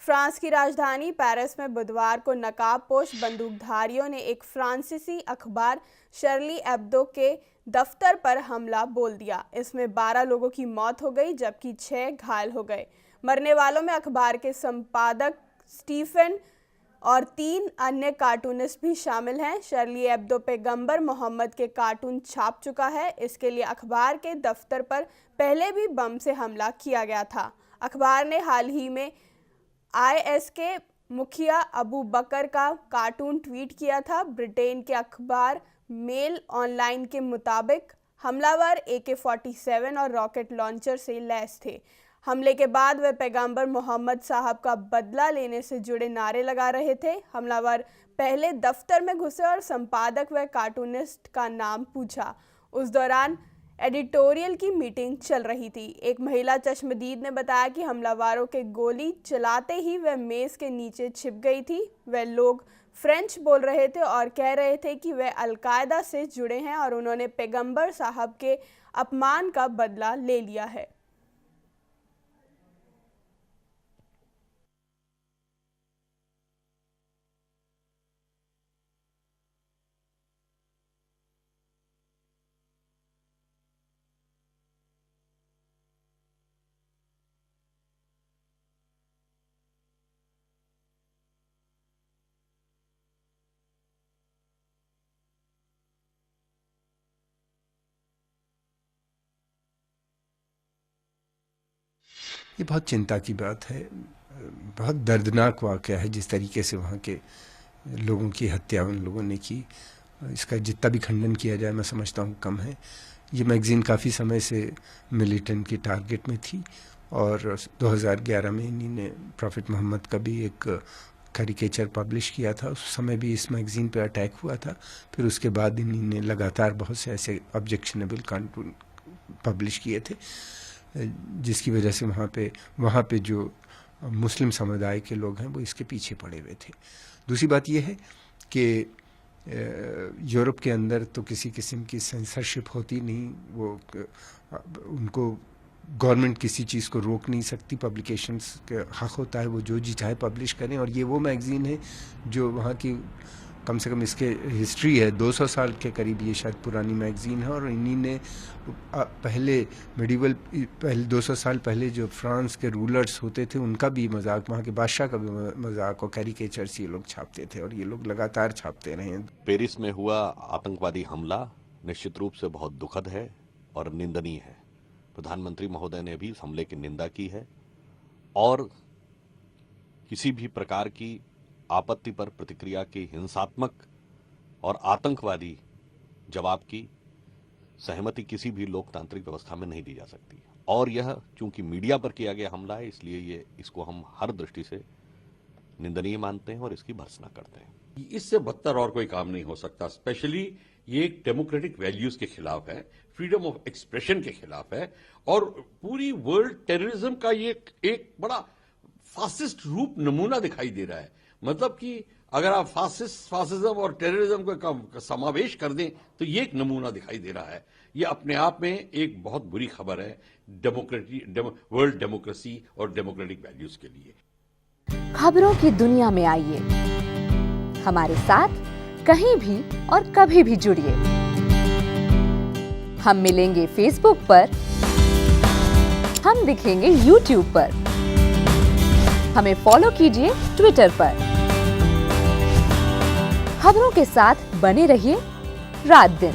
France की राजधानी Paris में बुधवार को नकाबपोश बंदूकधारियों ने एक फ्रांसीसी अखबार शर्ली एब्दो के दफ्तर पर हमला बोल दिया। इसमें 12 लोगों की मौत हो गई जबकि 6 घायल हो गए। मरने वालों में अखबार के संपादक स्टीफन और 3 अन्य कार्टूनिस्ट भी शामिल हैं। शर्ली एब्दो पैगंबर मोहम्मद के कार्टून छाप चुका है। इसके लिए अखबार के दफ्तर पर पहले भी बम से हमला किया गया था। अखबार ने हाल ही में IS के मुखिया अबू बकर का कार्टून ट्वीट किया था। ब्रिटेन के अखबार मेल ऑनलाइन के मुताबिक हमलावर AK-47 और रॉकेट लॉन्चर से लैस थे। हमले के बाद वे पैगंबर मोहम्मद साहब का बदला लेने से जुड़े नारे लगा रहे थे। हमलावर पहले दफ्तर में घुसे और संपादक व कार्टूनिस्ट का नाम पूछा। उस दौरान एडिटोरियल की मीटिंग चल रही थी। एक महिला चश्मदीद ने बताया कि हमलावरों के गोली चलाते ही वह मेज़ के नीचे छिप गई थी। वह लोग फ्रेंच बोल रहे थे और कह रहे थे कि वह अल-कायदा से जुड़े हैं और उन्होंने पैगंबर साहब के अपमान का बदला ले लिया है। ये बहुत चिंता की बात है, बहुत दर्दनाक वाक़या है जिस तरीके से वहाँ के लोगों की हत्या उन लोगों ने की। इसका जितना भी खंडन किया जाए मैं समझता हूँ कम है। ये मैगज़ीन काफ़ी समय से मिलिटेंट की टारगेट में थी और 2011 में इन्हीं ने प्रॉफिट मोहम्मद का भी एक कैरिकेचर पब्लिश किया था। उस समय भी इस मैगज़ीन पर अटैक हुआ था। फिर उसके बाद इन्हीं ने लगातार बहुत से ऐसे ऑब्जेक्शनेबल कार्टून पब्लिश किए थे जिसकी वजह से वहाँ पे जो मुस्लिम समुदाय के लोग हैं वो इसके पीछे पड़े हुए थे। दूसरी बात यह है कि यूरोप के अंदर तो किसी किस्म की सेंसरशिप होती नहीं। वो उनको गवर्नमेंट किसी चीज़ को रोक नहीं सकती। पब्लिकेशंस का हक़ होता है वो जो जी चाहे पब्लिश करें। और ये वो मैगज़ीन है जो वहाँ की कम से कम इसके हिस्ट्री है 200 साल के करीब, ये शायद पुरानी मैगज़ीन है। और इन्हीं ने पहले 200 साल पहले जो फ्रांस के रूलर्स होते थे उनका भी मजाक, वहाँ के बादशाह का भी मजाक और कैरिकेचर्स ये लोग छापते थे और ये लोग लगातार छापते रहे। पेरिस में हुआ आतंकवादी हमला निश्चित रूप से बहुत दुखद है और निंदनीय है। प्रधानमंत्री महोदय ने भी इस हमले की निंदा की है और किसी भी प्रकार की आपत्ति पर प्रतिक्रिया की हिंसात्मक और आतंकवादी जवाब की सहमति किसी भी लोकतांत्रिक व्यवस्था में नहीं दी जा सकती। और यह चूंकि मीडिया पर किया गया हमला है इसलिए इसको हम हर दृष्टि से निंदनीय मानते हैं और इसकी भर्त्सना करते हैं। इससे बदतर और कोई काम नहीं हो सकता। स्पेशली ये एक डेमोक्रेटिक वैल्यूज के खिलाफ है, फ्रीडम ऑफ एक्सप्रेशन के खिलाफ है और पूरी वर्ल्ड टेररिज्म का ये एक बड़ा फासिस्ट रूप नमूना दिखाई दे रहा है। मतलब कि अगर आप फासिज्म और टेररिज्म का समावेश कर दें तो ये एक नमूना दिखाई दे रहा है। ये अपने आप में एक बहुत बुरी खबर है वर्ल्ड डेमोक्रेसी और डेमोक्रेटिक वैल्यूज के लिए। खबरों की दुनिया में आइए, हमारे साथ कहीं भी और कभी भी जुड़िए। हम मिलेंगे फेसबुक पर, हम दिखेंगे यूट्यूब पर, हमें फॉलो कीजिए ट्विटर पर। खबरों के साथ बने रहिए रात दिन।